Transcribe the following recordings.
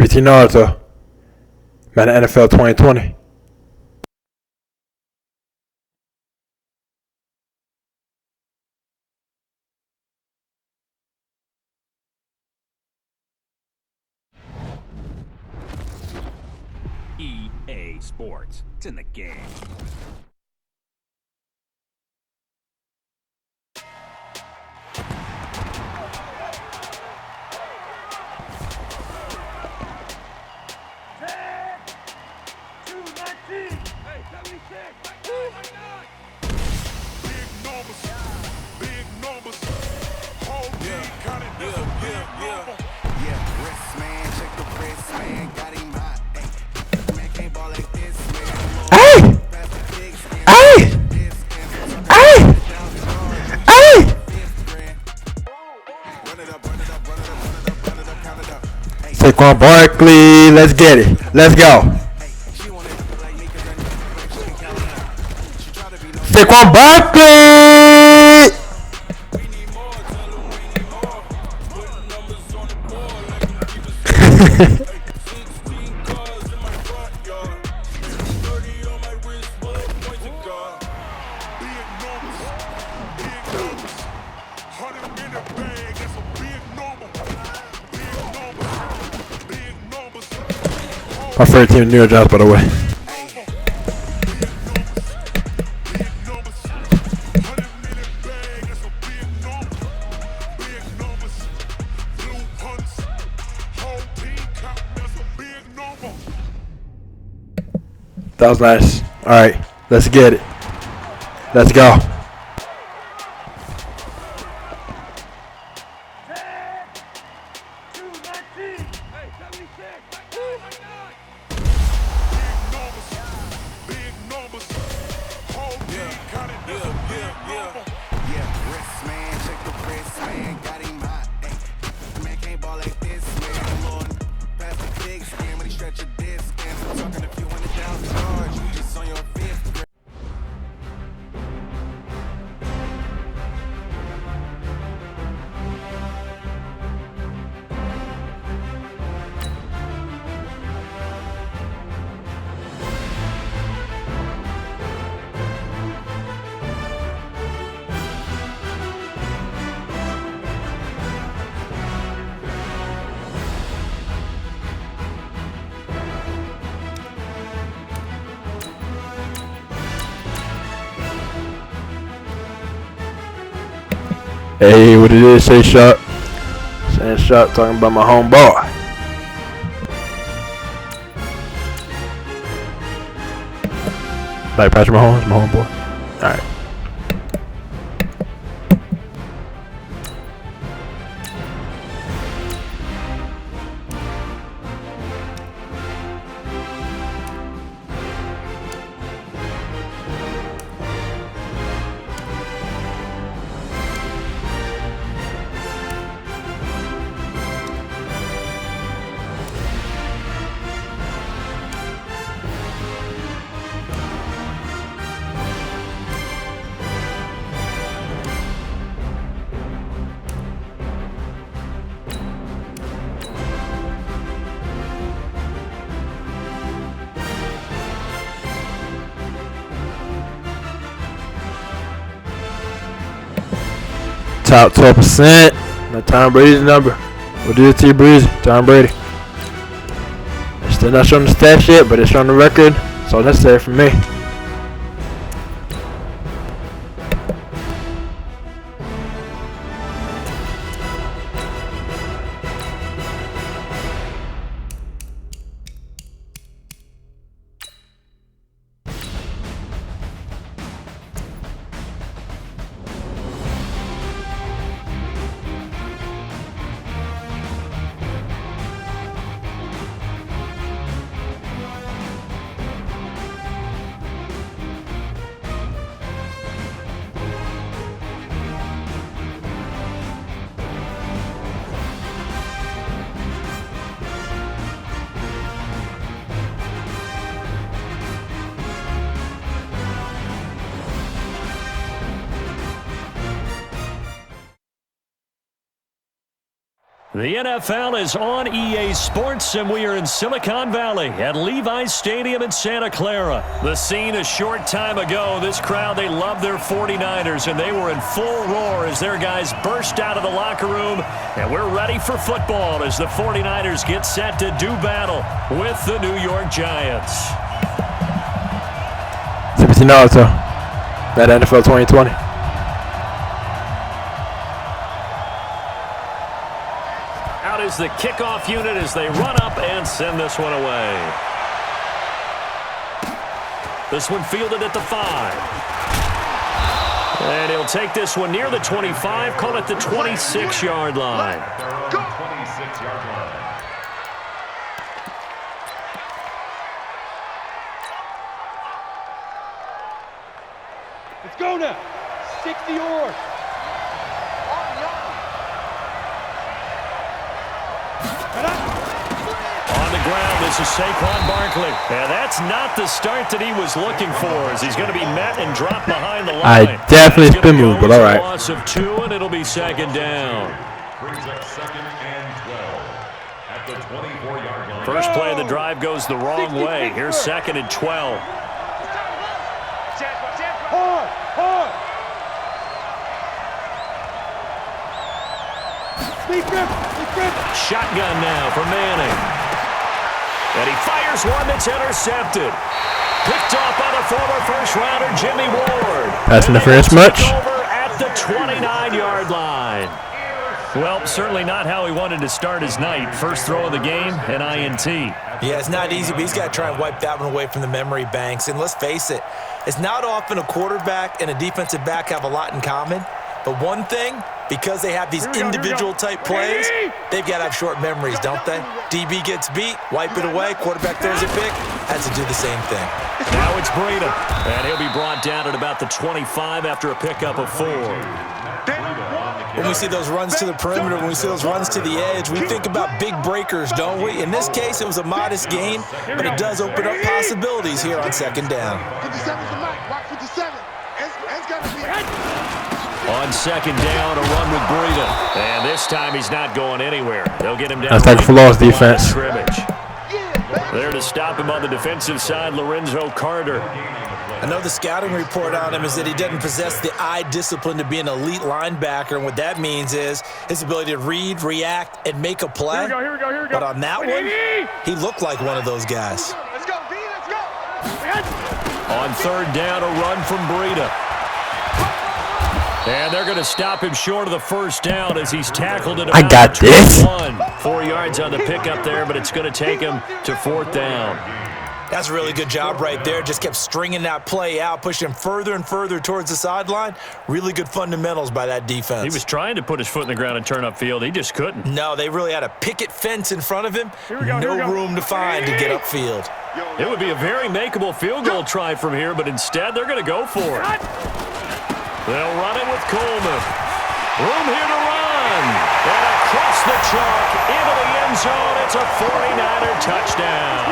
PPT Naruto. Madden NFL 2020. EA Sports. It's in the game. Saquon Barkley, let's get it. Let's go. Saquon Barkley! My favorite team is New York Giants, by the way. That was nice. All right, let's get it. Let's go. Hey, what it is, Shay Sharp. Shay Sharp talking about my homeboy. Like Patrick Mahomes, my homeboy. Alright. Top 12%. Not Tom Brady's number. We'll do it to you, Breezy. Tom Brady. It's still not showing the stats yet, but it's showing the record. So necessary for me. The NFL is on EA Sports, and we are in Silicon Valley at Levi's Stadium in Santa Clara. The scene a short time ago, this crowd, they love their 49ers, and they were in full roar as their guys burst out of the locker room. And we're ready for football as the 49ers get set to do battle with the New York Giants. CBC Naruto. That NFL 2020. Out is the kickoff unit as they run up and send this one away. This one fielded at the 5. And he'll take this one near the 25, call it the 26-yard line. Go. 26-yard line. Let's go now. 60 yours. On the ground, this is Saquon Barkley. And that's not the start that he was looking for, as he's going to be met and dropped behind the line. I definitely spin move, but all right. Loss of 2, and it'll be second down. Brings up 2nd and 12 at the 24-yard line. First play of the drive goes the wrong way. Here's 2nd and 12. Hard. Sleep grip. Shotgun now for Manning. And he fires one that's intercepted. Picked off by the former first-rounder Jimmy Ward. Pass interference much? Over at the 29-yard line. Well, certainly not how he wanted to start his night. First throw of the game, an INT. Yeah, it's not easy, but he's got to try and wipe that one away from the memory banks. And let's face it, it's not often a quarterback and a defensive back have a lot in common. But one thing, because they have these individual-type plays, they've got to have short memories, don't they? DB gets beat, wipe it away, quarterback throws a pick, has to do the same thing. Now it's Breida, and he'll be brought down at about the 25 after a pickup of 4. When we see those runs to the perimeter, when we see those runs to the edge, we think about big breakers, don't we? In this case, it was a modest gain, but it does open up possibilities here on 2nd down. 57's the mark. Watch 57. It's got to be. On 2nd down, a run with Breida. And this time he's not going anywhere. They'll get him down. That's like for loss defense. Scrimmage. There to stop him on the defensive side, Lorenzo Carter. I know the scouting report on him is that he doesn't possess the eye discipline to be an elite linebacker, and what that means is his ability to read, react, and make a play. Here we go. But on that one, he looked like one of those guys. Let's go, B. Let's go. On 3rd down, a run from Breida. And they're going to stop him short of the first down as he's tackled at about I got this. 4 yards on the pickup there, but it's going to take him to 4th down. That's a really good job right there. Just kept stringing that play out, pushing him further and further towards the sideline. Really good fundamentals by that defense. He was trying to put his foot in the ground and turn upfield. He just couldn't. No, they really had a picket fence in front of him. No room to find to get upfield. It would be a very makeable field goal try from here, but instead they're going to go for it. They'll run it with Coleman. Room here to run. And across the chalk into the end zone. It's a 49er touchdown.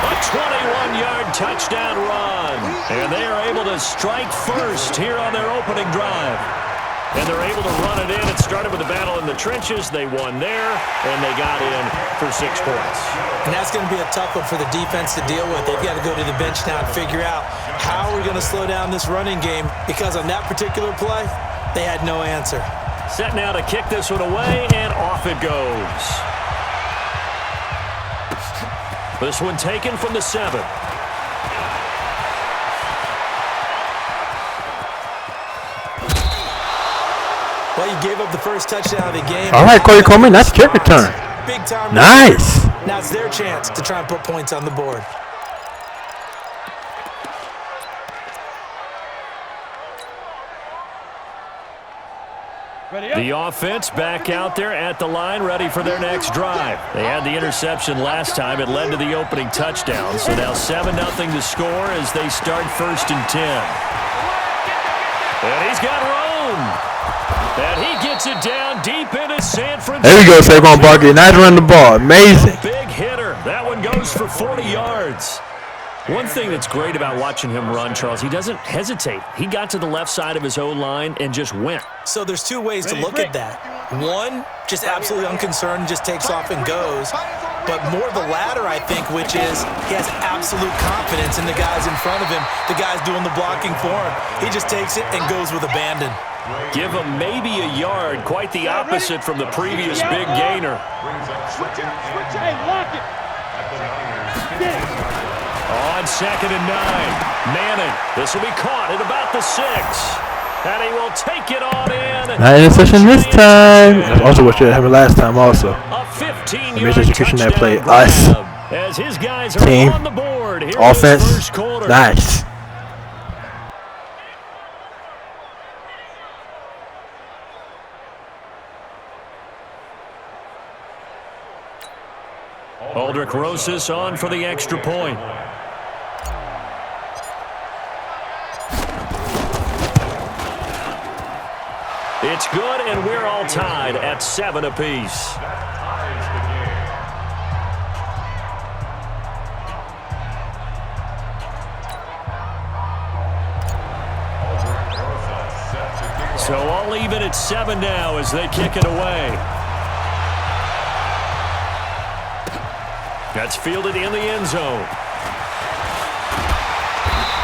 A 21-yard touchdown run. And they are able to strike first here on their opening drive. And they're able to run it in. It started with a battle in the trenches. They won there, and they got in for 6 points. And that's going to be a tough one for the defense to deal with. They've got to go to the bench now and figure out how we're going to slow down this running game, because on that particular play, they had no answer. Set now to kick this one away, and off it goes. This one taken from the 7. Well, you gave up the first touchdown of the game. All right, Corey Coleman, that's kick return. Big time. Nice. Now it's their chance to try and put points on the board. The offense back out there at the line, ready for their next drive. They had the interception last time. It led to the opening touchdown. So now 7-0 to score as they start 1st and 10. And he's got room. And he gets it down deep into San Francisco. There we go, Saquon Barkley. Nice run the ball. Amazing. Big hitter. That one goes for 40 yards. One thing that's great about watching him run, Charles, he doesn't hesitate. He got to the left side of his O-line and just went. So there's two ways to look at that. One, just absolutely unconcerned, just takes off and goes. But more the latter, I think, which is he has absolute confidence in the guys in front of him, the guys doing the blocking for him. He just takes it and goes with abandon. Give him maybe a yard, quite the opposite from the previous big gainer. Switch it. Hey, lock it. On 2nd and 9, Manning. This will be caught at about the 6. And he will take it on in. Not interception this time. That's also what should have happened last time also. A 15-yard Major execution that touchdown play. grab. Us. As his guys are Team. on the board here in Offense. this first quarter. Nice. Aldrich Rosas on for the extra point. It's good, and we're all tied at 7 apiece. So all even at 7 now as they kick it away. That's fielded in the end zone.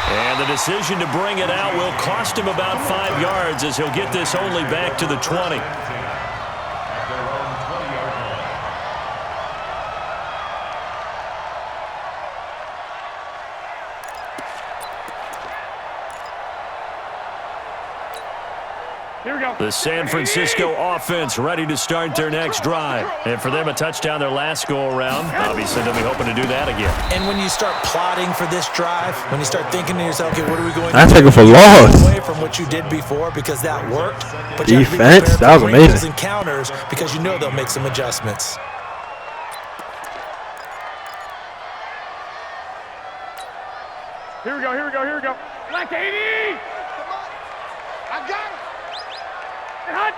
And the decision to bring it out will cost him about 5 yards as he'll get this only back to the 20. Here we go. The San Francisco offense ready to start their next drive. And for them, a touchdown their last go-around. Obviously, they'll be hoping to do that again. And when you start plotting for this drive, when you start thinking to yourself, okay, what are we going to I do? take it for loss. Away from what you did before because that worked. But you have to be Defense, prepared that for was wrinkles amazing. and counters because you know they'll make some adjustments. Here we go. Black 80. I got it. Hot.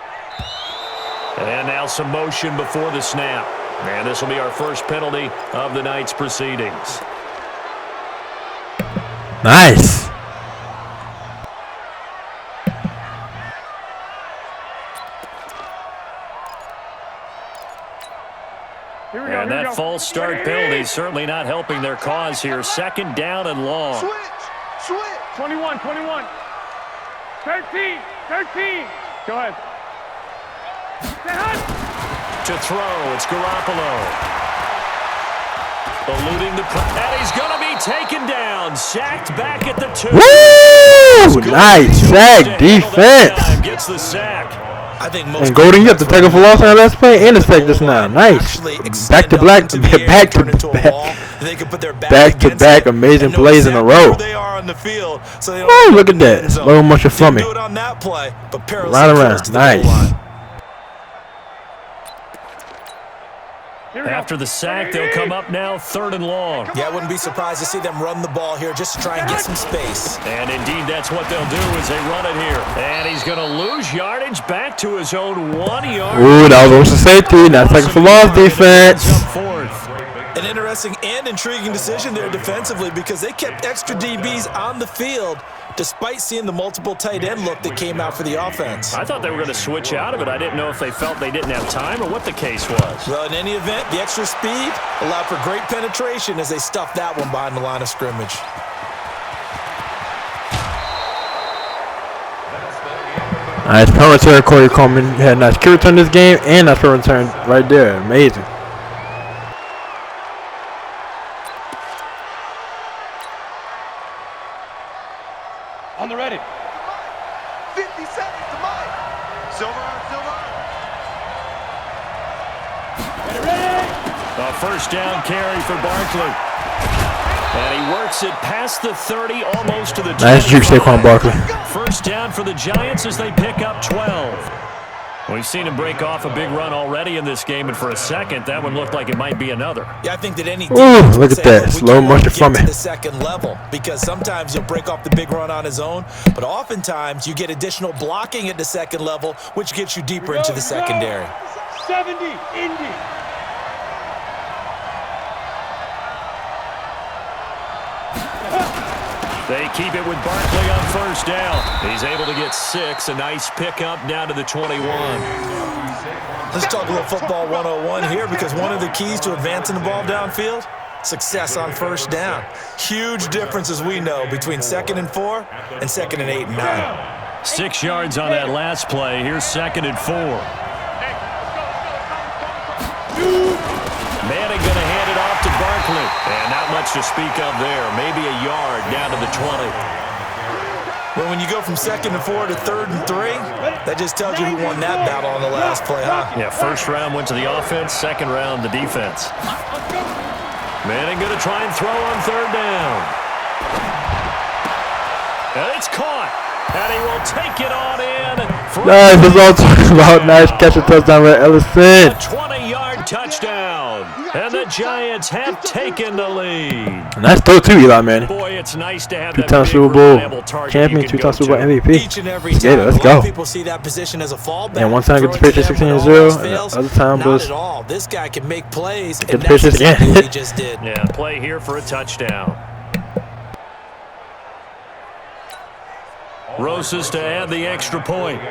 And now some motion before the snap. And this will be our first penalty of the night's proceedings. Nice. And that false start penalty is certainly not helping their cause here. 2nd down and long. Switch. 21. 13. Go ahead. Stay hot. To throw, it's Garoppolo. Eluding the and he's going to be taken down. Sacked back at the 2. Woo! Nice sack defense. Gets the sack. I think most And Golden, you have to take it for loss on that last play and the sack just now. Nice. Back to back, back amazing plays in a row. Oh, look at that. Slow motion for me. Right around. Nice. After the sack, they'll come up now 3rd and long. Yeah, I wouldn't be surprised to see them run the ball here just to try and get some space. And indeed, that's what they'll do as they run it here. And he's going to lose yardage back to his own 1-yard. Ooh, that was almost a safety. Now taking for loss defense. An interesting and intriguing decision there defensively because they kept extra DBs on the field despite seeing the multiple tight end look that came out for the offense. I thought they were going to switch out of it. I didn't know if they felt they didn't have time or what the case was. Well, in any event, the extra speed allowed for great penetration as they stuffed that one behind the line of scrimmage. Nice punt return, Corey Coleman. Had a nice kick return this game and nice punt return right there. Amazing. On the ready. 50 seconds to Mike. Silver. Ready. A 1st down carry for Barkley. And he works it past the 30, almost to the 20. Nice juke, Saquon Barkley. 1st down for the Giants as they pick up 12. We've seen him break off a big run already in this game, and for a second, that one looked like it might be another. Yeah, I think that any Ooh, defense look would at say, that. we Slow can't motion get from to it. the 2nd level because sometimes you'll break off the big run on his own, but oftentimes you get additional blocking at the 2nd level, which gets you deeper into the secondary. 70. Indy. They keep it with Barkley on first down. He's able to get 6. A nice pickup down to the 21. Let's talk a little football 101 here, because one of the keys to advancing the ball downfield, success on first down. Huge difference, as we know, between 2nd and 4 and 2nd and 8 and 9. 6 yards on that last play. Here's 2nd and 4. Manning going to hand it off to Barkley. And not much to speak of there. Maybe a yard down to the 20. Well, when you go from 2nd and 4 to 3rd and 3, that just tells you who won that battle on the last play, huh? Yeah, first round went to the offense, second round the defense. Manning going to try and throw on 3rd down. And it's caught. And he will take it on in. Nice, that's all I'm talking about. Nice catch and touchdown with Ellison. A 20-yard touchdown. And the Giants have taken the lead. Nice throw too, Eli Manning. Boy, it's nice to have 2-time that Super big, Bowl reliable target champion, you can 2-time go Super Bowl to. MVP. Each and every Let's time. get it, let's A lot of go. people see that position as a fallback. And one time get the Throwing Patriots to him 16-0, when all else and the fails. other time Not was at all. This guy can make plays, get and the that's Patriots exactly again. what he just did. Yeah, play here for a touchdown. Rosas to add the extra point.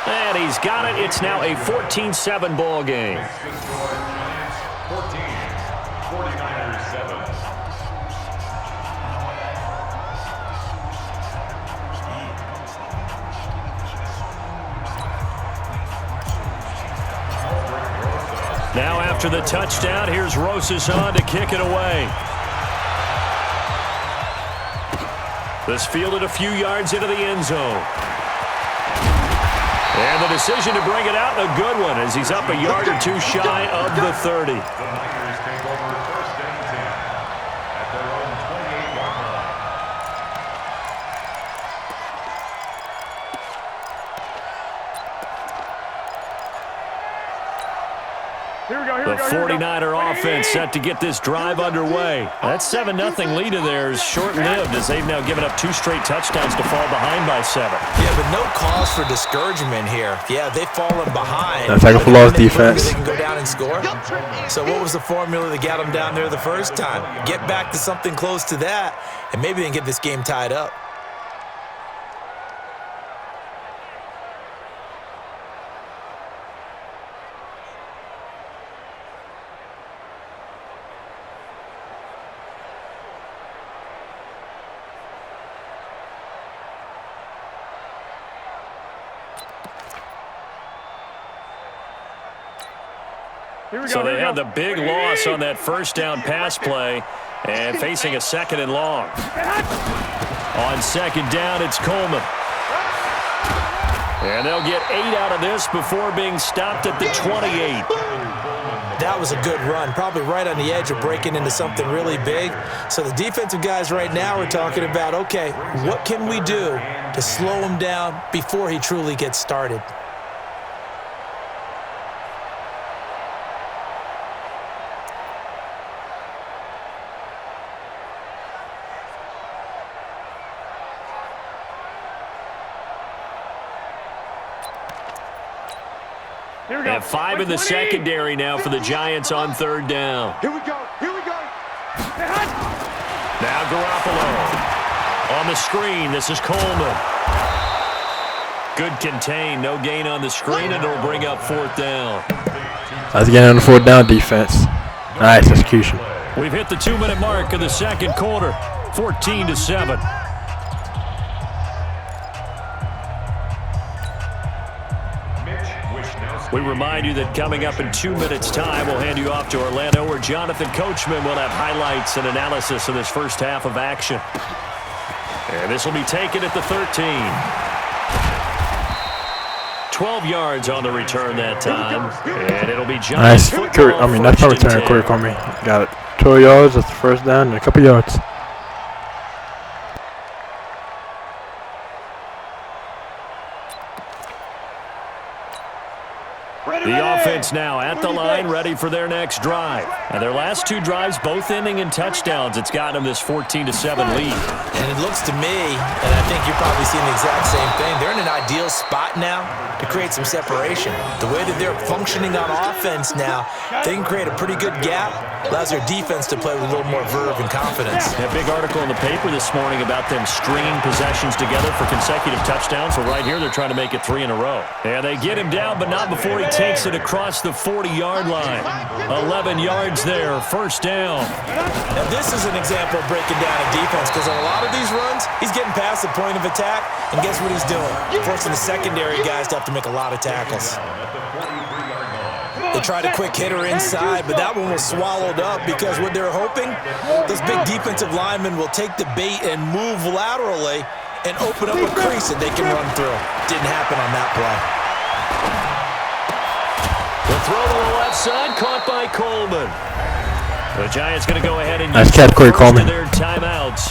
And he's got it. It's now a 14-7 ball game. 14, 49ers 7. Now after the touchdown, here's Rosas on to kick it away. This fielded a few yards into the end zone. And the decision to bring it out, a good one, as he's up a yard or two shy of the 30. The Niners take over 1st and 10 at their own 28-yard line. Here we go, here The we go, here we go. 49er offense set to get this drive underway. That 7-0 lead of theirs short-lived, as they've now given up 2 straight touchdowns to fall behind by 7. Yeah, but no cause for discouragement here. Yeah, they've fallen behind. That's like a But flawless when they prove defense. They can go down and score. So what was the formula that got them down there the first time? Get back to something close to that, and maybe they can get this game tied up. Here we go, So here they we had go. the big loss on that first down pass play and facing a 2nd and long. On 2nd down, it's Coleman. And they'll get 8 out of this before being stopped at the 28. That was a good run, probably right on the edge of breaking into something really big. So the defensive guys right now are talking about, okay, what can we do to slow him down before he truly gets started? Here we They go. have 5 in the 20. secondary now for the Giants on 3rd down. Here we go. Here we go. Now Garoppolo. On the screen, this is Coleman. Good contain, no gain on the screen, and it'll bring up 4th down. That's again on the 4th down defense. Nice execution. We've hit the 2-minute mark of the 2nd quarter, 14-7. We remind you that coming up in 2 minutes' time, we'll hand you off to Orlando, where Jonathan Coachman will have highlights and analysis of this first half of action. And this will be taken at the 13. 12 yards on the return that time, and it'll be Giants Nice. football. That's my 1st and return. 10. Corey Comey got it. 12 yards. That's the 1st down and a couple yards. The offense now at the line, ready for their next drive. And their last two drives, both ending in touchdowns. It's gotten them this 14-7 lead. And it looks to me, and I think you're probably seeing the exact same thing, they're in an ideal spot now to create some separation. The way that they're functioning on offense now, they can create a pretty good gap, allows their defense to play with a little more verve and confidence. A big article in the paper this morning about them stringing possessions together for consecutive touchdowns. So right here, they're trying to make it 3 in a row. And they get him down, but not before he takes it across the 40-yard line. 11 yards there, first down. And this is an example of breaking down a defense, because on a lot of these runs, he's getting past the point of attack, and guess what he's doing? Forcing the secondary guys to have to make a lot of tackles. They tried a quick hitter inside, but that one was swallowed up because what they're hoping, those big defensive linemen will take the bait and move laterally and open up a crease that they can run through. Didn't happen on that play. The throw to the left side, caught by Coleman. The Giants going to go ahead and Nice use catch, Corey the first of Coleman. their timeouts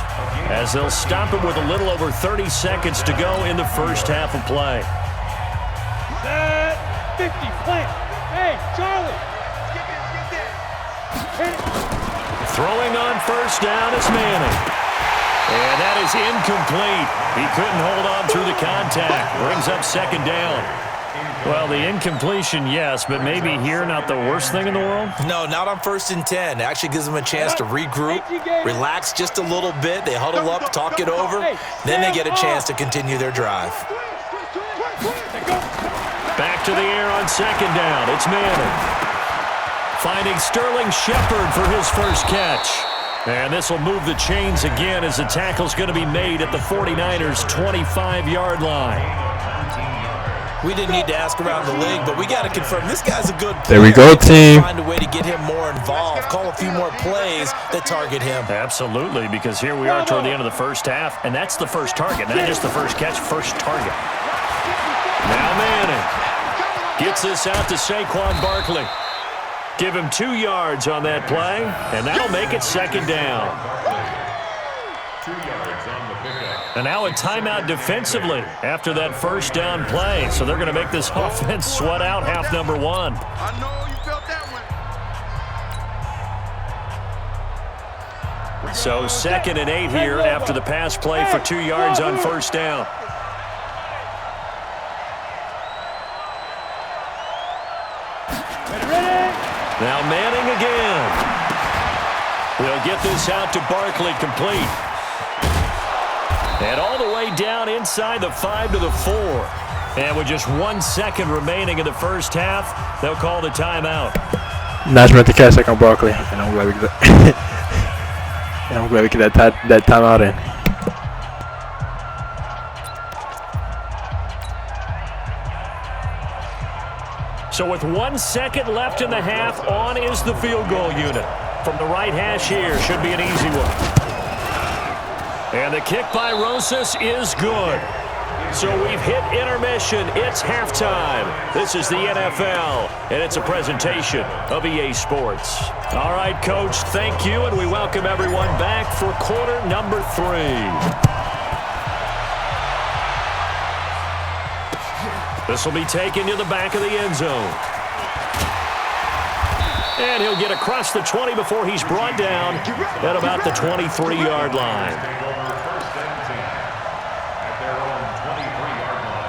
as they'll stop it with a little over 30 seconds to go in the first half of play. Set. 50. Plant. Hey, Charlie. Throwing on first down is Manning. And that is incomplete. He couldn't hold on through the contact. Brings up second down. Well, the incompletion, yes, but maybe here not the worst thing in the world? No, not on 1st and 10. It actually gives them a chance to regroup, relax just a little bit. They huddle up, talk it over. Then they get a chance to continue their drive. Back to the air on second down. It's Manning. Finding Sterling Shepard for his first catch. And this will move the chains again as the tackle's going to be made at the 49ers' 25-yard line. We didn't need to ask around the league, but we got to confirm this guy's a good player. There we go, team. Find a way to get him more involved. Call a few more plays that target him. Absolutely, because here we are toward the end of the first half, and that's the first target, not just the first catch, first target. Now Manning gets this out to Saquon Barkley. Give him 2 yards on that play, and that'll make it second down. 2 yards on the pickup. And now a timeout defensively after that first down play. So they're going to make this offense sweat out half number one. I know you felt that one. So 2nd and 8 here after the pass play for 2 yards on first down. Now Manning again. We'll get this out to Barkley complete. And all the way down inside the 5 to the 4. And with just 1 second remaining in the first half, they'll call the timeout. Nice run to catch on Barkley. And I'm glad we get that timeout in. So with 1 second left in the half, on is the field goal unit. From the right hash here, should be an easy one. And the kick by Rosas is good. So we've hit intermission. It's halftime. This is the NFL, and it's a presentation of EA Sports. All right, Coach, thank you, and we welcome everyone back for quarter number 3. This will be taken to the back of the end zone. And he'll get across the 20 before he's brought down at about the 23-yard line. Take over 1st and 10 at their own 23-yard line.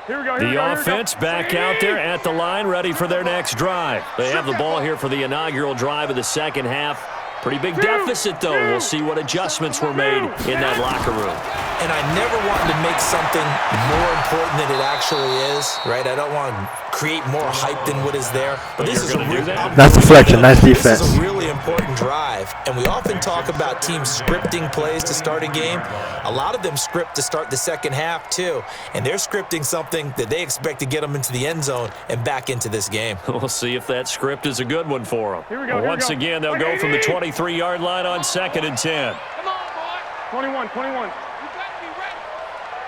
Here we go. The offense back out there at the line, ready for their next drive. They have the ball here for the inaugural drive of the second half. Pretty big deficit, though. We'll see what adjustments were made in that locker room. And I never wanted to make something more important than it actually is, right? I don't want to create more hype than what is there. But this is a really Nice deflection, nice defense. This is a really important drive. And we often talk about teams scripting plays to start a game. A lot of them script to start the second half, too. And they're scripting something that they expect to get them into the end zone and back into this game. We'll see if that script is a good one for them. Here we go, Once again, they'll go from the 23-yard line on 2nd and 10. Come on, boy. 21. You got to be ready.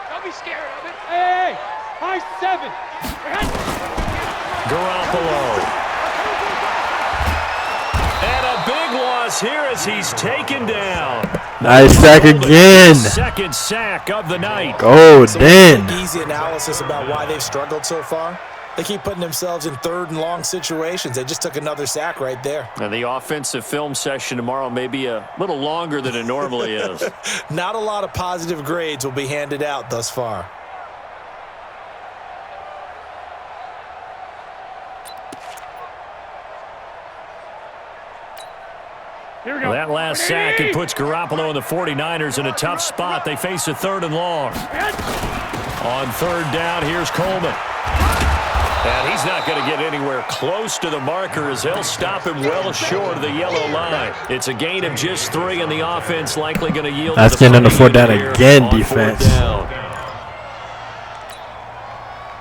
Don't be scared of it. Hey, high 7. Garoppolo. And a big one loss here as he's taken down. Nice sack again. Second sack of the night. Golden. Easy analysis about why they've struggled so far. They keep putting themselves in third and long situations. They just took another sack right there. And the offensive film session tomorrow may be a little longer than it normally is. Not a lot of positive grades will be handed out thus far. Here we go. That last sack, it puts Garoppolo and the 49ers in a tough spot. They face a third and long. On third down, here's Coleman. And he's not going to get anywhere close to the marker as they'll stop him well short of the yellow line. It's a gain of just 3, and the offense likely going to yield. That's getting on the 4th down again, defense.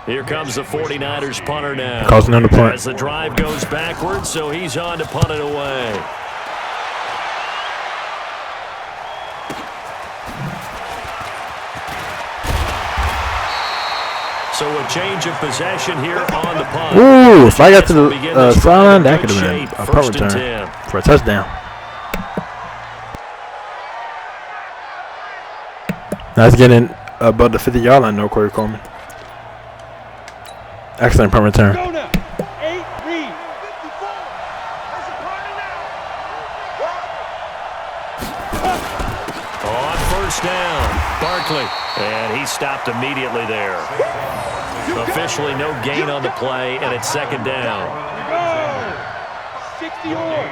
Here comes the 49ers punter now. Causing them to punt. As the drive goes backwards, so he's on to punt it away. So a change of possession here on the punt. Ooh, if I got to the sideline, that could have been a punt return for a touchdown. That's getting above the 50-yard line, no, Corey Coleman. Excellent punt return. Go now. 8 read. 54. That's a corner now. On first down, Barkley. And he stopped immediately there. Officially no gain on the play, and it's second down. Go. 60 on.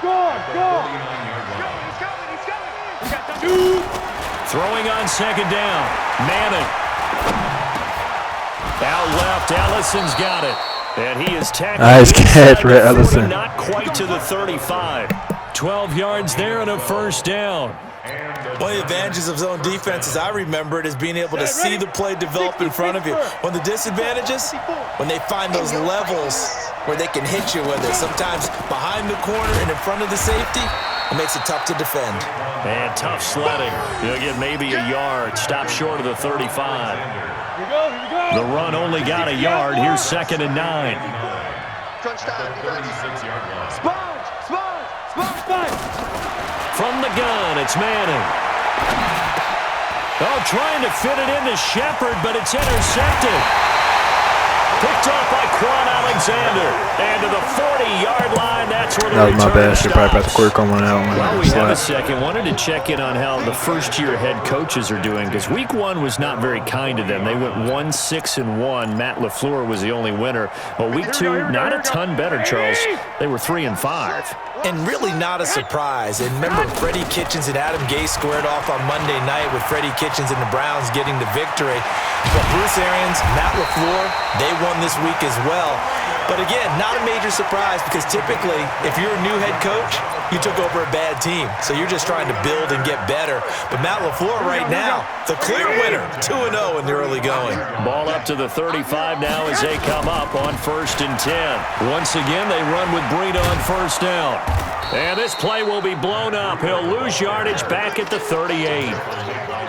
Go. He's coming. Throwing on second down, Manning. Out left, Ellison's got it. And he is tackled. Nice catch, Rhett Ellison. Not quite to the 35. 12 yards there and a first down. One of the advantages of zone defense, as I remember it, is being able to see the play develop in front of you. One of the disadvantages, when they find those levels where they can hit you with it, sometimes behind the corner and in front of the safety, it makes it tough to defend. And tough sledding. You'll get maybe a yard. Stop short of the 35. Here we go. The run only got a yard. Here's 2nd and 9. Crunch time. Sponge. From the gun, it's Manning. Oh, trying to fit it into Shepard, but it's intercepted. Picked off by Quan Alexander. And to the 40-yard line, that's where the That was my return bad. Should probably pass the Corey Coleman out. Well, we have a second. Wanted to check in on how the first-year head coaches are doing, because week 1 was not very kind to them. They went 1-6-1. Matt LaFleur was the only winner. But week 2, not a ton better, Charles. They were 3-5. And really not a surprise. And remember, Freddie Kitchens and Adam Gase squared off on Monday night with Freddie Kitchens and the Browns getting the victory. But Bruce Arians, Matt LaFleur, they won this week as well. But again, not a major surprise, because typically, if you're a new head coach, you took over a bad team. So you're just trying to build and get better. But Matt LaFleur right now, the clear winner, 2-0 in the early going. Ball up to the 35 now as they come up on 1st and 10. Once again, they run with Breida on first down. And this play will be blown up. He'll lose yardage back at the 38.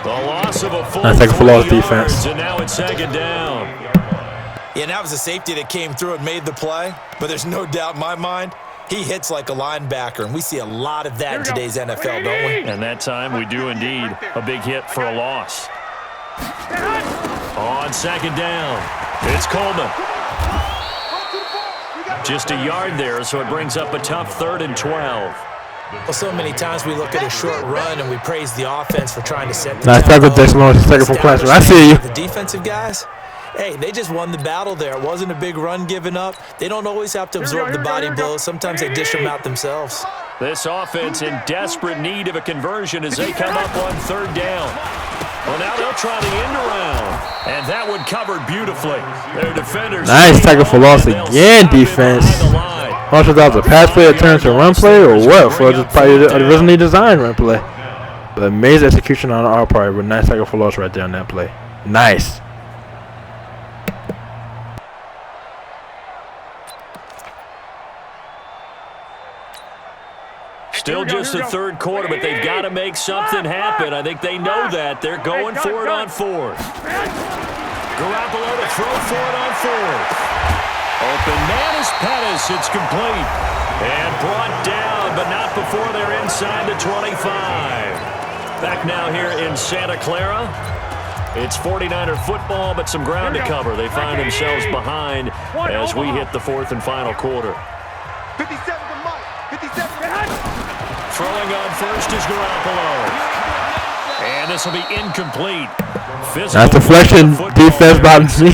The loss of a full 3 yards, defense. and now it's 2nd down. Yeah, and that was a safety that came through and made the play. But there's no doubt in my mind, he hits like a linebacker, and we see a lot of that in today's NFL, don't we? And that time we do indeed. A big hit for a loss. On 2nd down, it's Coleman. Just a yard there, so it brings up a tough 3rd and 12. Well, so many times we look at a short run and we praise the offense for trying to set the Nice tackle, Jason Lawrence, second from Classroom. I see you. The defensive guys, hey, they just won the battle there. It wasn't a big run given up. They don't always have to absorb the body blows. Sometimes they dish them out themselves. This offense in desperate need of a conversion as they come up on 3rd down. Well, now they'll try the end around. And that one covered beautifully. Their defenders. Nice tackle for loss again, defense. Not sure if that was a pass play that turned to a run play or what. For just probably originally designed run play. But amazing execution on our part with nice tackle for loss right there on that play. Nice. Still just the 3rd quarter, but they've got to make something happen. I think they know that. They're going for it on 4th. Garoppolo to throw for it on 4th. Open man is Pettis. It's complete. And brought down, but not before they're inside the 25. Back now here in Santa Clara. It's 49er football, but some ground to cover. They find themselves behind as we hit the fourth and final quarter. 57 to Mike. 57. Throwing on first is Garoppolo. And this will be incomplete. That's deflection defense by me.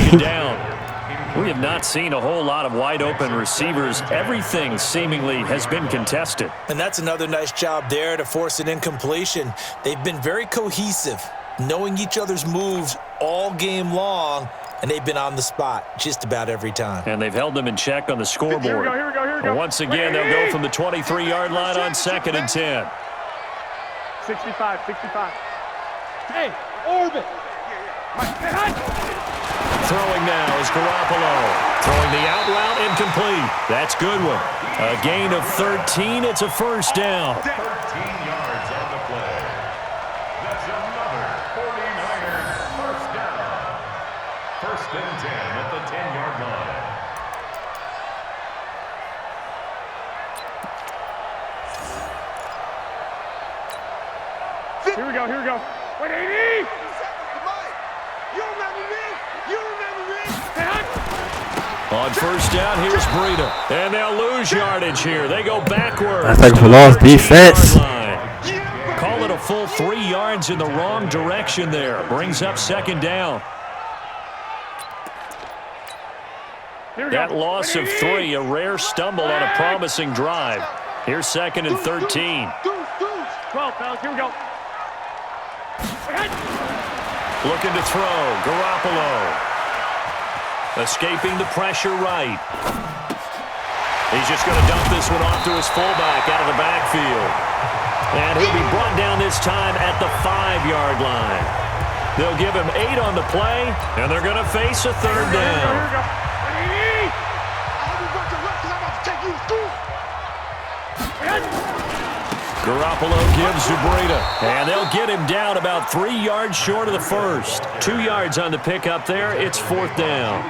We have not seen a whole lot of wide open receivers. Everything seemingly has been contested. And that's another nice job there to force an incompletion. They've been very cohesive, knowing each other's moves all game long, and they've been on the spot just about every time. And they've held them in check on the scoreboard. Here we go. But once again, they'll go from the 23-yard line on 2nd and 10. 65. Hey, orbit. Throwing now is Garoppolo. Throwing the out route incomplete. That's good one. A gain of 13. It's a first down. 13 yards on the play. That's another 49er first down. First and 10 at the 10-yard line. Here we go. Wait, 80. You remember me? On first down, here's Breida. And they'll lose yardage here. They go backwards. That's like for lost defense. Call it a full 3 yards in the wrong direction there. Brings up second down. That loss of 3, a rare stumble on a promising drive. Here's 2nd and 13. 12, fellas, here we go. Looking to throw. Garoppolo. Escaping the pressure right. He's just going to dump this one off to his fullback out of the backfield. And he'll be brought down this time at the 5-yard line. They'll give him 8 on the play, and they're going to face a third down. Garoppolo gives to Breida, and they'll get him down about 3 yards short of the first. 2 yards on the pickup there. It's fourth down.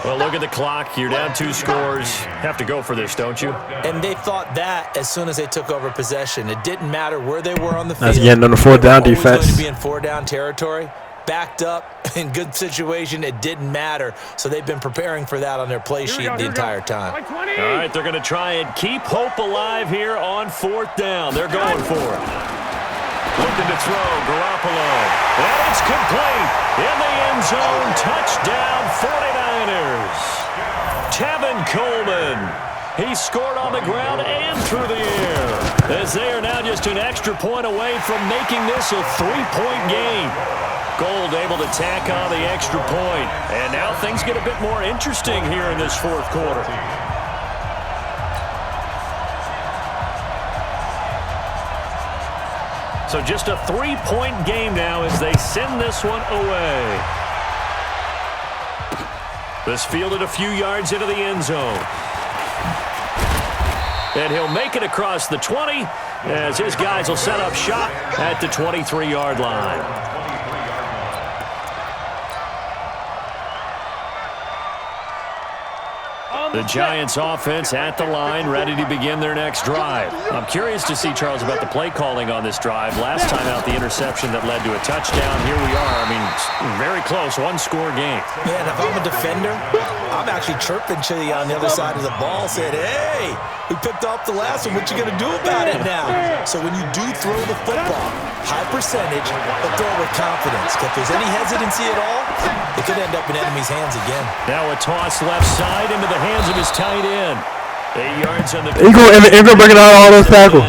Well, look at the clock. You're down 2 scores. Have to go for this, don't you? And they thought that as soon as they took over possession. It didn't matter where they were on the field. That's again on the 4th down Always defense. going to be in 4-down territory. Backed up, in good situation, it didn't matter. So they've been preparing for that on their play sheet the entire time. All right, they're going to try and keep hope alive here on 4th down. They're going for it. Looking to throw, Garoppolo. And it's complete. In the end zone, touchdown 49ers. Tevin Coleman. He scored on the ground and through the air. As they are now just an extra point away from making this a 3-point game. Gold able to tack on the extra point. And now things get a bit more interesting here in this fourth quarter. So just a 3-point game now as they send this one away. This fielded a few yards into the end zone. And he'll make it across the 20 as his guys will set up shop at the 23-yard line. The Giants offense at the line, ready to begin their next drive. I'm curious to see, Charles, about the play calling on this drive. Last time out, the interception that led to a touchdown. Here we are. I mean, very close, 1-score game. Man, if I'm a defender, I'm actually chirping to you on the other side of the ball, saying, hey, we picked off the last one. What you going to do about it now? So when you do throw the football, high percentage, but throw it with confidence. If there's any hesitancy at all, it could end up in enemy's hands again. Now a toss left side into the hands of his tight end. 8 yards on the... Ingram breaking out all those tackles.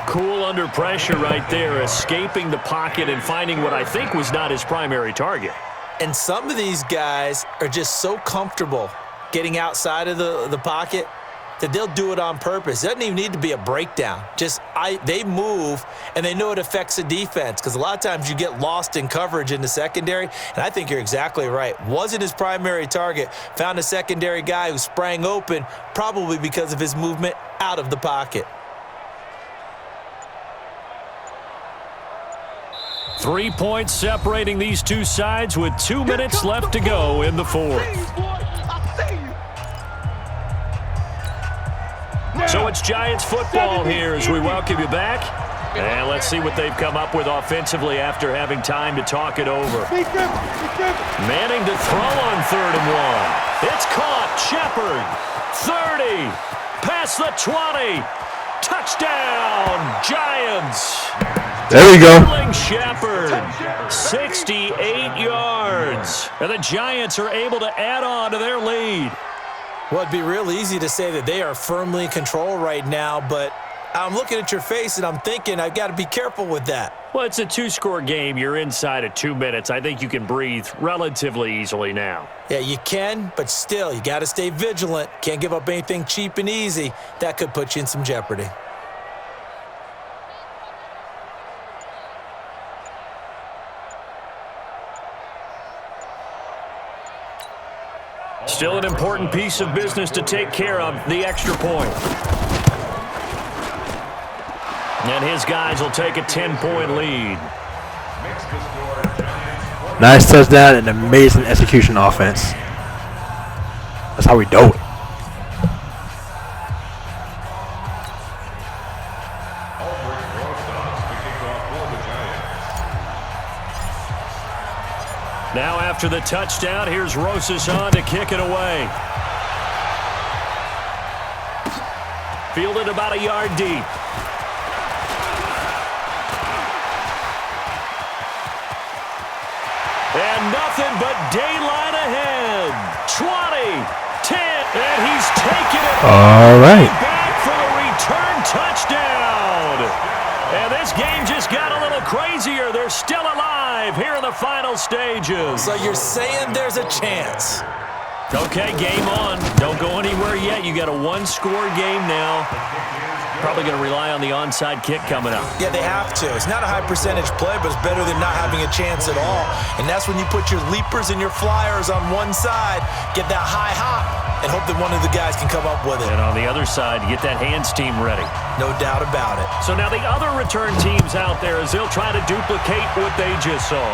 Cool under pressure right there, escaping the pocket and finding what I think was not his primary target. And some of these guys are just so comfortable getting outside of the pocket that they'll do it on purpose. It doesn't even need to be a breakdown. They move, and they know it affects the defense because a lot of times you get lost in coverage in the secondary, and I think you're exactly right. Wasn't his primary target. Found a secondary guy who sprang open, probably because of his movement out of the pocket. 3 points separating these two sides with 2 minutes left to go in the fourth. So it's Giants football here as we welcome you back. And let's see what they've come up with offensively after having time to talk it over. Manning to throw on 3rd and 1. It's caught. Shepard. 30. Past the 20. Touchdown, Giants. There we go. Shepard, 68 yards. And the Giants are able to add on to their lead. Well, it'd be real easy to say that they are firmly in control right now, but I'm looking at your face and I'm thinking I've got to be careful with that. Well, it's a 2-score game. You're inside of 2 minutes. I think you can breathe relatively easily now. Yeah, you can, but still, you got to stay vigilant. Can't give up anything cheap and easy. That could put you in some jeopardy. Still an important piece of business to take care of, the extra point. And his guys will take a 10-point lead. Nice touchdown and amazing execution offense. That's how we do it. Now after the touchdown, here's Rosas on to kick it away. Fielded about a yard deep. And nothing but daylight ahead. 20, 10, and he's taking it all right back for the return touchdown. And this game just got a little crazier. They're still alive here in the final stages. So you're saying there's a chance? Okay, game on. Don't go anywhere yet. You got a 1-score game now. Probably going to rely on the onside kick coming up. Yeah, they have to. It's not a high percentage play, but it's better than not having a chance at all. And that's when you put your leapers and your flyers on one side, get that high hop, and hope that one of the guys can come up with it. And on the other side, get that hands team ready. No doubt about it. So now the other return teams out there as they'll try to duplicate what they just saw.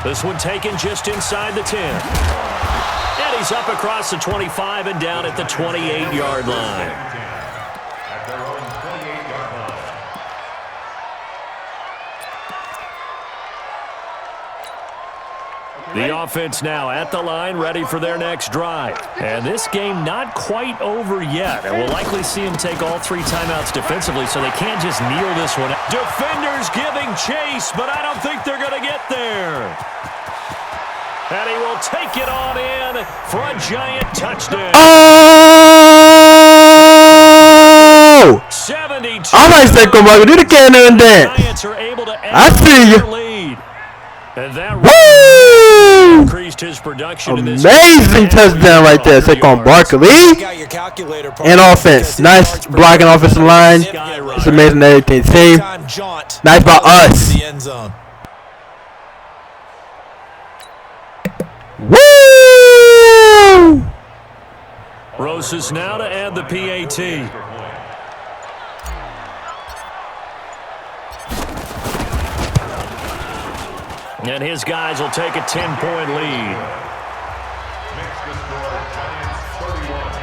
This one taken just inside the 10. And he's up across the 25 and down at the 28-yard line. The offense now at the line, ready for their next drive. And this game not quite over yet. And we'll likely see them take all 3 timeouts defensively, so they can't just kneel this one. Defenders giving chase, but I don't think they're going to get there. And he will take it on in for a Giant touchdown. Oh! 72. I might say, come on, do the cannon and dance. Giants are able to I see you. lead. And that increased his production. Amazing touchdown right there. Saquon Barkley. And offense. Nice blocking offensive line. It's amazing that everything's team. Nice by us. Woo! Rosas now to add the PAT. And his guys will take a 10-point lead. Makes the score Giants 31,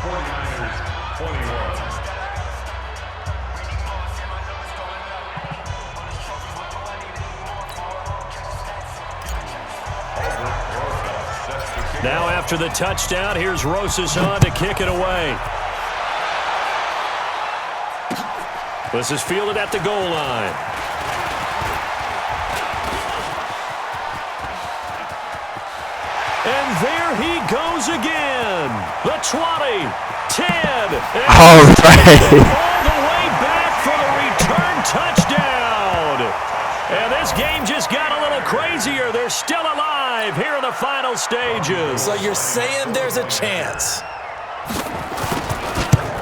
49ers 21. Now after the touchdown, here's Rosas on to kick it away. This is fielded at the goal line. And there he goes again. The 20, 10. All right. All the way back for the return touchdown. And this game just got a little crazier. They're still alive here in the final stages. So you're saying there's a chance?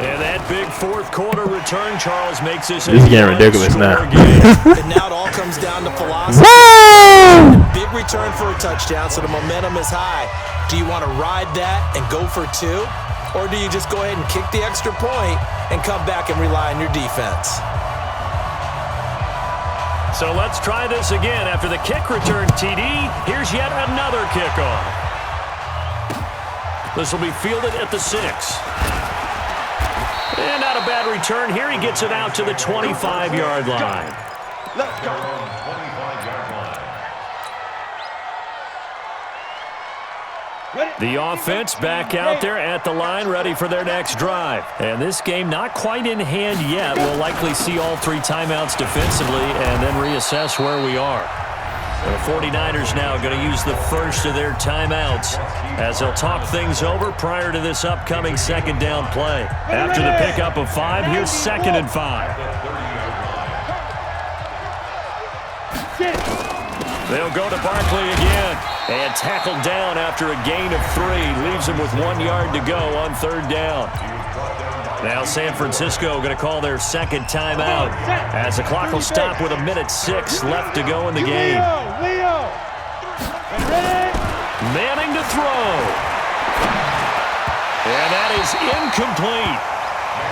And that big fourth-quarter return, Charles, makes this is getting ridiculous now. And now it all comes down to philosophy. Woo! Big return for a touchdown, so the momentum is high. Do you want to ride that and go for 2? Or do you just go ahead and kick the extra point and come back and rely on your defense? So let's try this again. After the kick return, TD, here's yet another kickoff. This will be fielded at the 6. And not a bad return here. He gets it out to the 25-yard line. Let's go. 25-yard line. The offense back out there at the line, ready for their next drive. And this game not quite in hand yet. We'll likely see all 3 timeouts defensively and then reassess where we are. The 49ers now going to use the first of their timeouts as they'll talk things over prior to this upcoming second down play. After the pickup of 5, here's 2nd and 5. They'll go to Barkley again and tackled down after a gain of 3. Leaves him with 1 yard to go on 3rd down. Now San Francisco going to call their second timeout as the clock will stop with 1:06 left to go in the game. Manning to throw. And that is incomplete.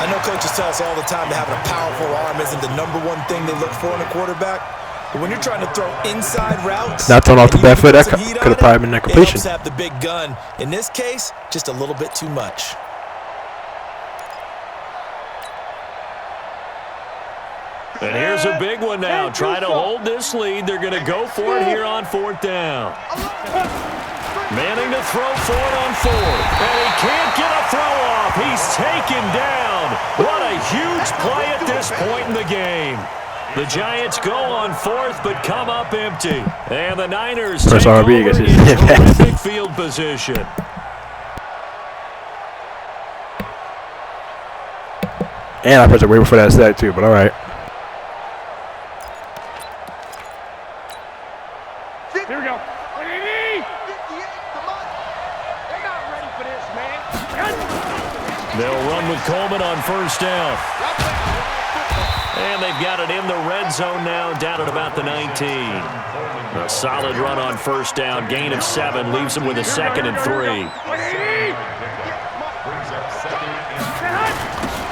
I know coaches tell us all the time that having a powerful arm isn't the number one thing they look for in a quarterback. But when you're trying to throw inside routes, not thrown off the back foot, that could have probably been that completion. It helps have the big gun. In this case, just a little bit too much. And here's a big one now. Try to hold this lead. They're going to go for it here on 4th down. Manning to throw for it on 4th. And he can't get a throw off. He's taken down. What a huge play at this point in the game. The Giants go on 4th but come up empty. And the Niners take over in terrific field position. And I pressed it way before that sack too, but all right. Here we go. They'll run with Coleman on 1st down. And they've got it in the red zone now, down at about the 19. A solid run on 1st down, gain of 7, leaves them with a 2nd and 3.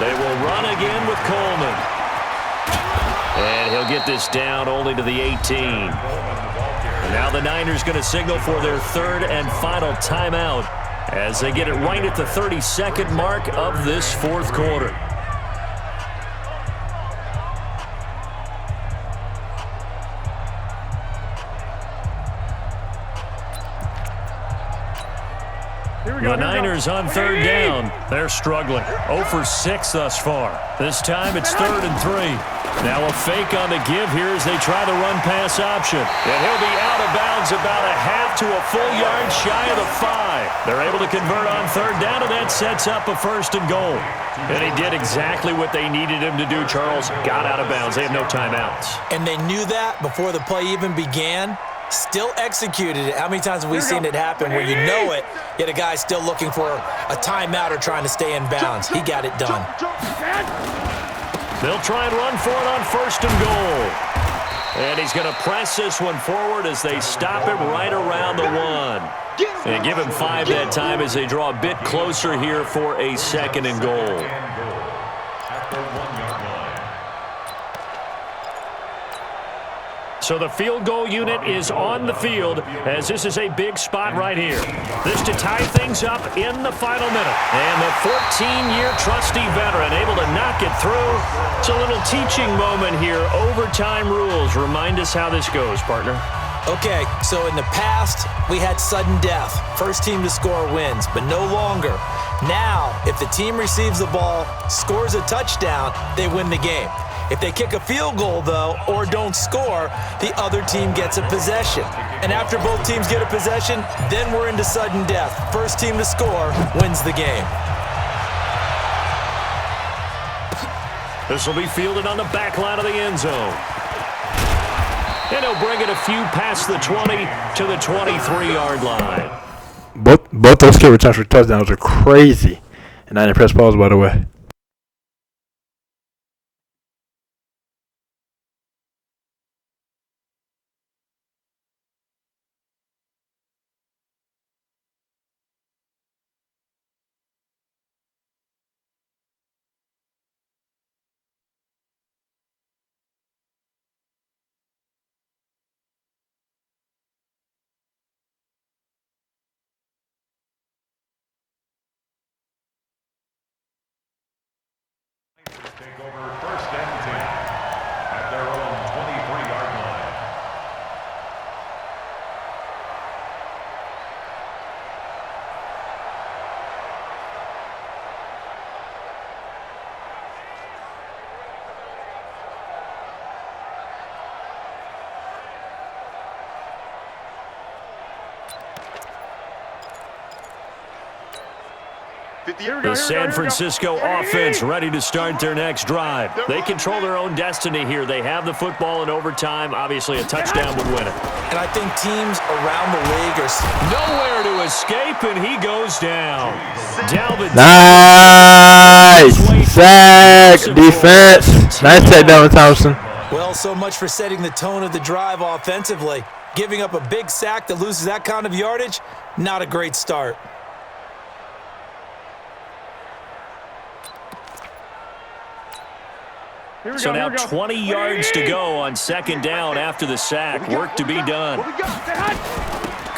They will run again with Coleman. And he'll get this down only to the 18. Now the Niners going to signal for their 3rd and final timeout as they get it right at the 32nd mark of this 4th quarter. The Niners on 3rd down. They're struggling. 0 for 6 thus far. This time it's 3rd and 3. Now a fake on the give here as they try the run-pass option. And he'll be out of bounds about a half to a full yard shy of the 5. They're able to convert on 3rd down, and that sets up a 1st and goal. And he did exactly what they needed him to do, Charles. Got out of bounds. They have no timeouts. And they knew that before the play even began. Still executed it. How many times have we seen it happen where you know it, yet a guy's still looking for a timeout or trying to stay in bounds? He got it done. They'll try and run for it on 1st and goal. And he's going to press this one forward as they stop him right around the 1. And give him 5 that time as they draw a bit closer here for a 2nd and goal. So the field goal unit is on the field as this is a big spot right here. This to tie things up in the final minute. And the 14-year trusty veteran able to knock it through. It's a little teaching moment here. Overtime rules. Remind us how this goes, partner. Okay, so in the past, we had sudden death. First team to score wins, but no longer. Now, if the team receives the ball, scores a touchdown, they win the game. If they kick a field goal, though, or don't score, the other team gets a possession. And after both teams get a possession, then we're into sudden death. First team to score wins the game. This will be fielded on the back line of the end zone. And he'll bring it a few past the 20 to the 23-yard line. Both those kick returns for touchdowns are crazy. And I didn't press pause, by the way. The San Francisco offense ready to start their next drive. They control their own destiny here. They have the football in overtime. Obviously, a touchdown would win it. And I think teams around the league are nowhere to escape, and he goes down. Dalvin. Nice sack defense. Nice take, Dalvin Thompson. Well, so much for setting the tone of the drive offensively. Giving up a big sack that loses that kind of yardage, not a great start. So now 20 yards to go on second down after the sack. Work to be done.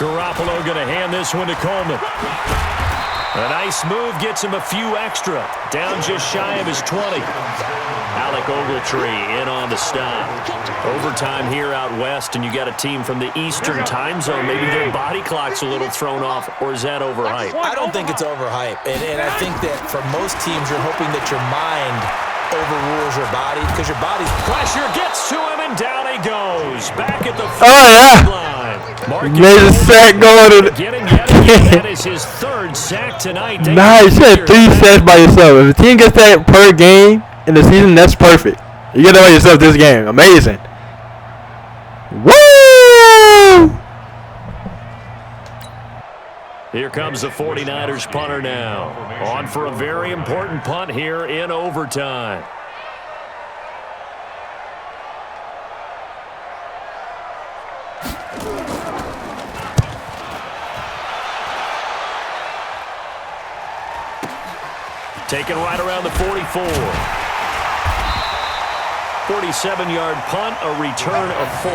Garoppolo going to hand this one to Coleman. A nice move gets him a few extra. Down just shy of his 20. Alec Ogletree in on the stop. Overtime here out west, and you got a team from the Eastern time zone. Maybe their body clock's a little thrown off, or is that overhyped? I don't think it's overhyped. And I think that for most teams, you're hoping that your mind overrules your body because your body's... Pressure gets to him, and down he goes. Back at the line. Made a sack going to that is his third sack tonight. Nice. You had 3 sacks by yourself. If a team gets that per game in the season, that's perfect. You get that by yourself this game. Amazing. Woo! Here comes the 49ers punter now. On for a very important punt here in overtime. Taken right around the 44. 47-yard punt, a return of 4.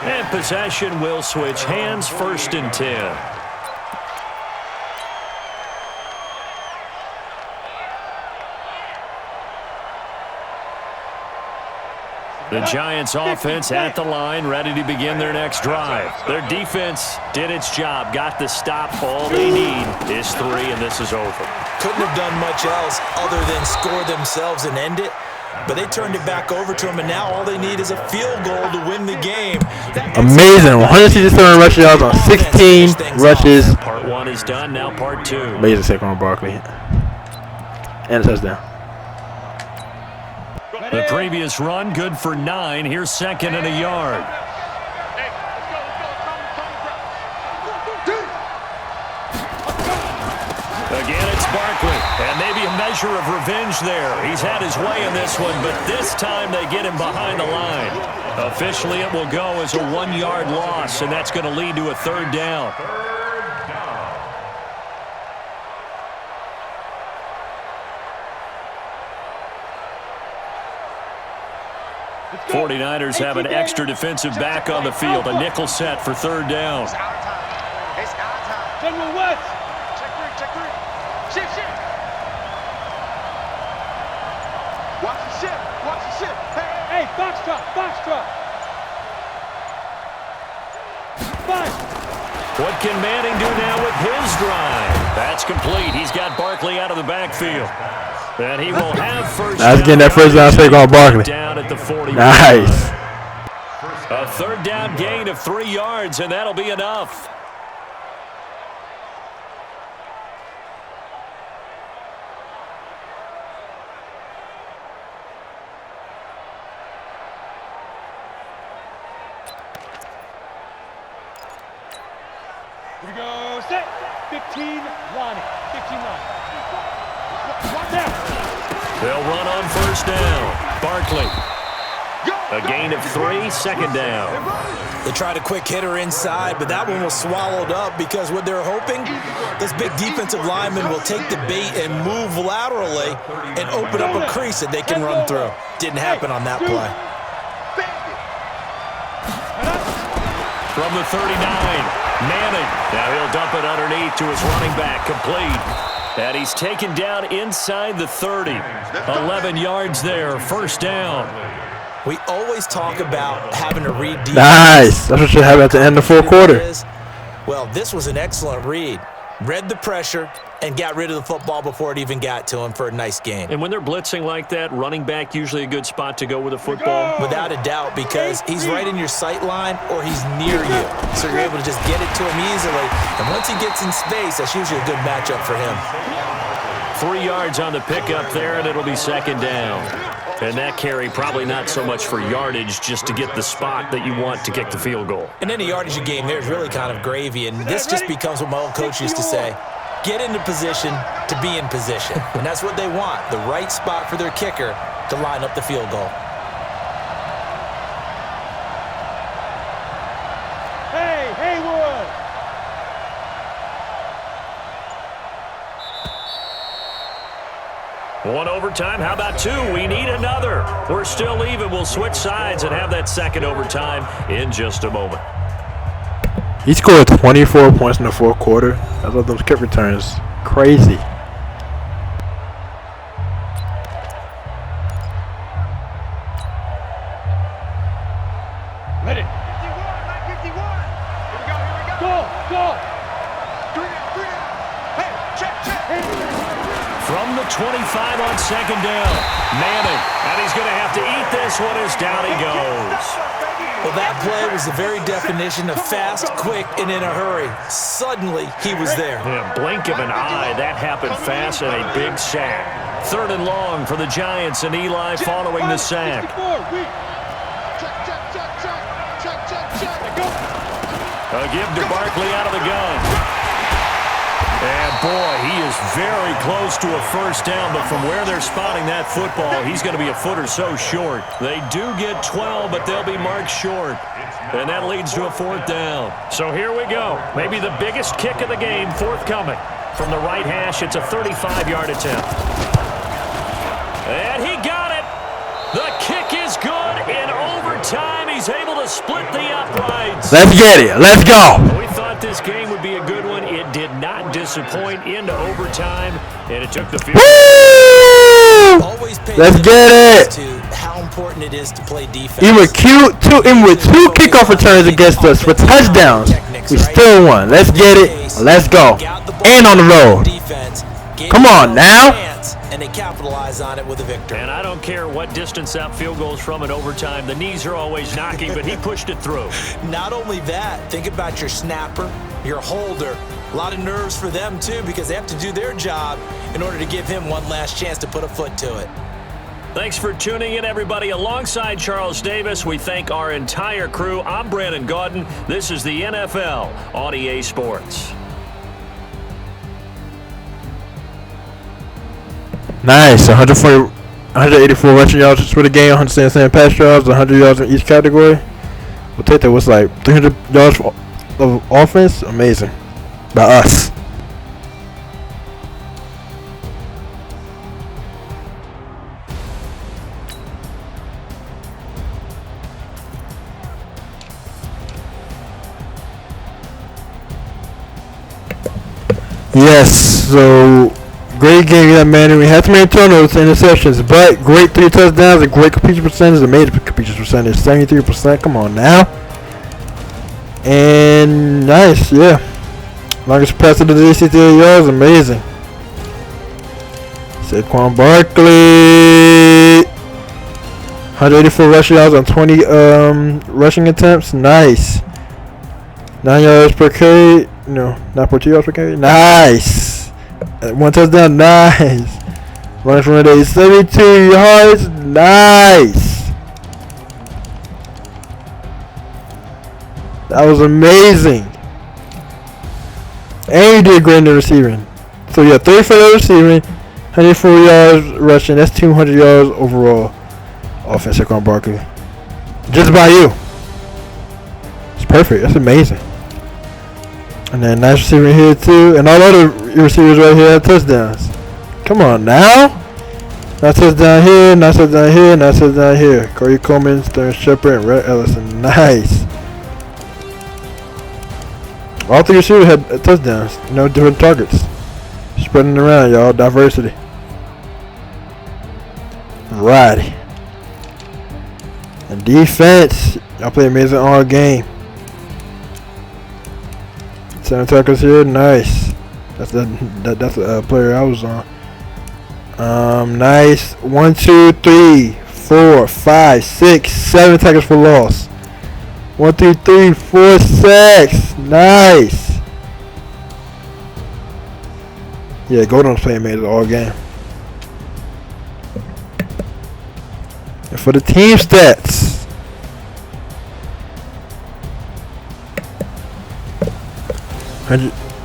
And possession will switch hands, 1st and 10. The Giants offense at the line, ready to begin their next drive. Their defense did its job, got the stop. All they need is 3, and this is over. Couldn't have done much else other than score themselves and end it. But they turned it back over to them, and now all they need is a field goal to win the game. Amazing. 167 rushing yards on 16 rushes. Part 1 is done, now part 2. Amazing Saquon Barkley. And a touchdown. The previous run, good for 9. Here's 2nd and a yard. Again, it's Barkley. And maybe a measure of revenge there. He's had his way in this one, but this time they get him behind the line. Officially, it will go as a 1-yard loss, and that's going to lead to a 3rd down. 49ers have an extra defensive back on the field. A nickel set for 3rd down. General West. Check 3. Shift. Watch the ship. Hey, box drop. 5. What can Manning do now with his drive? That's complete. He's got Barkley out of the backfield. And he will have first down. That's getting that first down, Saquon Barkley. Down at the 40. Nice. A 3rd down gain of 3 yards, and that'll be enough. Here we go. Set. 15 line. They'll run on first down. Barkley. A gain of 3, 2nd down. They tried a quick hitter inside, but that one was swallowed up because what they're hoping, this big defensive lineman will take the bait and move laterally and open up a crease that they can run through. Didn't happen on that play. From the 39, Manning. Now he'll dump it underneath to his running back, complete. And he's taken down inside the 30. 11 yards there, 1st down. We always talk about having to read defense. Nice. That's what should happen at the end of the 4th quarter. Well, this was an excellent read. Read the pressure and got rid of the football before it even got to him for a nice game. And when they're blitzing like that, running back usually a good spot to go with the football. Without a doubt, because he's right in your sight line or he's near you. So you're able to just get it to him easily. And once he gets in space, that's usually a good matchup for him. 3 yards on the pickup there, and it'll be second down. And that carry probably not so much for yardage, just to get the spot that you want to kick the field goal. And any yardage game there is really kind of gravy, and this just becomes what my old coach used to say. Get into position to be in position. And that's what they want, the right spot for their kicker to line up the field goal. Hey, Haywood! One overtime. How about 2? We need another. We're still even. We'll switch sides and have that second overtime in just a moment. He scored 24 points in the fourth quarter. I love those kick returns. Crazy. Let it. 51. Here we go. Go! 3 down. Hey, check. From the 25 on second down. Manning. And he's going to have to eat this one as down he goes. Well, that play was the very definition of fast, quick, and in a hurry. Suddenly, he was there. In a blink of an eye, that happened fast and a big sack. 3rd and long for the Giants, and Eli following the sack. A give to Barkley out of the gun. And boy, he is very close to a first down, but from where they're spotting that football, he's going to be a foot or so short. They do get 12, but they'll be marked short. And that leads to a 4th down. So here we go. Maybe the biggest kick of the game forthcoming. From the right hash, it's a 35-yard attempt. And he got it. The kick is good. In overtime, he's able to split the uprights. Let's get it. Let's go. We thought this game would be a good one. It did not disappoint into overtime, and it took the field. Let's get it. To how important it is to play defense. Even with 2 kickoff returns against us for touchdowns, we still won. Let's get it. Let's go. And on the road. Come on now. And they capitalize on it with a victory. And I don't care what distance that field goes from in overtime. The knees are always knocking, but he pushed it through. Not only that, think about your snapper, your holder. A lot of nerves for them, too, because they have to do their job in order to give him one last chance to put a foot to it. Thanks for tuning in, everybody. Alongside Charles Davis, we thank our entire crew. I'm Brandon Gaudin. This is the NFL on EA Sports. Nice. 184 rushing yards for the game, 177 pass yards, 100 yards in each category. We'll take that. What's like 300 yards of offense? Amazing. By us. Yes, so great game, that man. We had too many turnovers, interceptions, but great 3 touchdowns, a great completion percentage, amazing completion percentage, 73%. Come on now. And nice, yeah. Longest pass of the day, 68 yards, amazing. Saquon Barkley, 184 rushing yards on 20 rushing attempts, nice. 9 yards per carry, no, not per 2 yards per carry, nice. 1 touchdown, nice. Running from the day, 72 yards, nice. That was amazing. And you did great in the receiving. So yeah, 34 yards receiving, 104 yards rushing. That's 200 yards overall. Offense, Saquon Barkley. Just by you. It's perfect. That's amazing. And then nice receiver here too. And all other receivers right here had touchdowns. Come on now. Nice touchdown here, nice touchdown here, nice touchdown here. Corey Coleman, Sterling Shepard, and Rhett Ellison. Nice. All 3 receivers had touchdowns. No different targets. Spreading around, y'all. Diversity. Right. And defense. Y'all play amazing all game. 7 tackles here. Nice. That's the player I was on. Nice. 1, 2, 3, 4, 5, 6, 7 tackles for loss. 1, 2, 3, 4, 6. Nice. Yeah, Golden was playing Mazes all game. And for the team stats,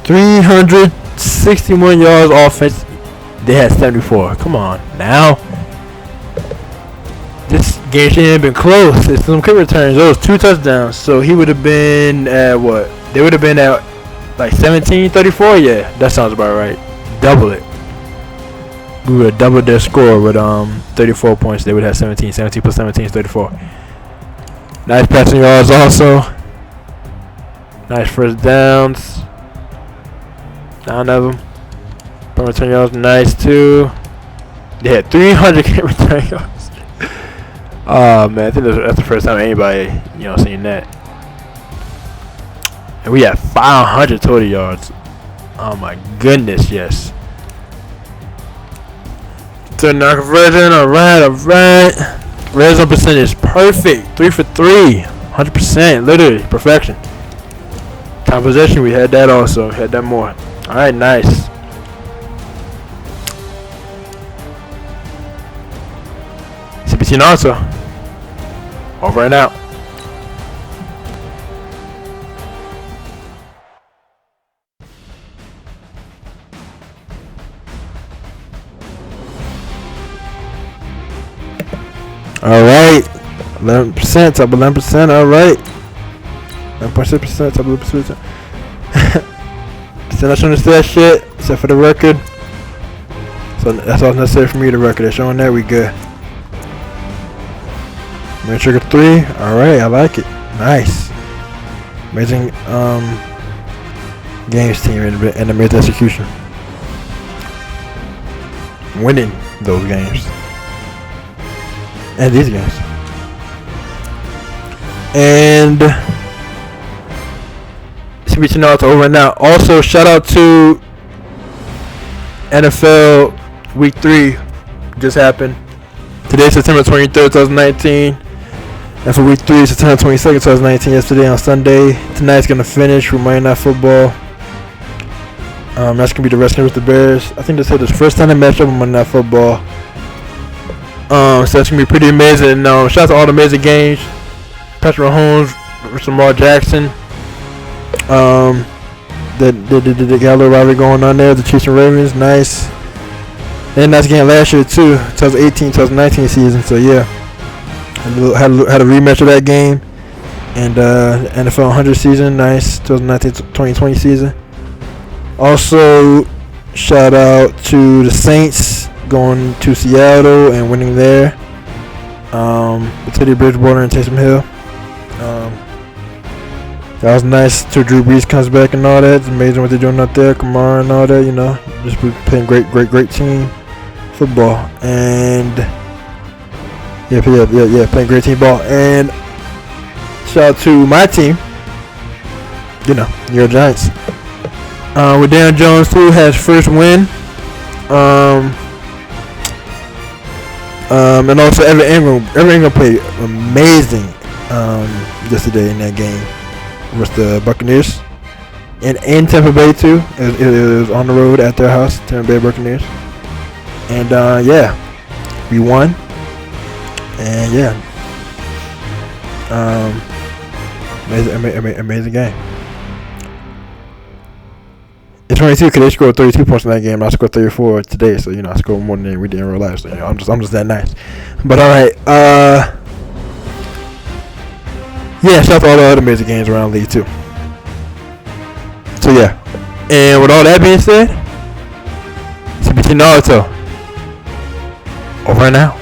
361 yards offense. They had 74. Come on now. This game shouldn't have been close. It's some quick returns. Those 2 touchdowns. So he would have been at what? They would have been at like 17-34. Yeah, that sounds about right. Double it. We would have doubled their score with 34 points. They would have 17. 17 plus 17 is 34. Nice passing yards also. Nice first downs. 9 of them. Punt return yards nice too. They had 300 return yards. Oh man, I think that's the first time anybody seen that. And we had 500 total yards. Oh my goodness, yes. Third down conversion. All right. Red zone percentage perfect. 3 for 3. 100%. Literally perfection. Time possession, we had that also. Had that more. All right, nice. CBT Naruto. Over and out. All right, 11%, top 11%. All right, 9.6%, top 11%. Still not showing us that shit, except for the record. So that's all necessary for me. The record. They're showing that we good. Main trigger 3. All right, I like it. Nice, amazing games team and amazing execution. Winning those games. And these games. And CBT Naruto over and out. Also, shout out to NFL Week 3 just happened. Today, September 23rd, 2019. And for Week 3, September 22nd, 2019. Yesterday on Sunday. Tonight's gonna finish with Monday Night Football. That's gonna be the Redskins with the Bears. I think this is the first time they match up with Monday Night Football. So that's gonna be pretty amazing. Shout out to all the amazing games. Patrick Mahomes versus Lamar Jackson. They got a little rivalry going on there. The Chiefs and Ravens, nice. And nice game last year too, 2018-2019 season. So yeah, had a rematch of that game. And NFL 100 season, nice. 2019-2020 season. Also, shout out to the Saints going to Seattle and winning there. With Teddy Bridgewater and Taysom Hill. That was nice till Drew Brees comes back and all that. It's amazing what they're doing out there. Kamara and all that, Just playing great team football. And yeah, playing great team ball. And shout out to my team. New York Giants. With Daniel Jones too, has first win. And also Evan Ingram played amazing yesterday in that game versus the Buccaneers. And in Tampa Bay too. It was on the road at their house, Tampa Bay Buccaneers. And yeah, we won. And yeah, amazing game. It's 22 because they scored 32 points in that game. I scored 34 today, so I scored more than we did in real life. So I'm just that nice. But all right, yeah, shout out to all the other amazing games around the league too. So yeah, and with all that being said, CBT Naruto over and out.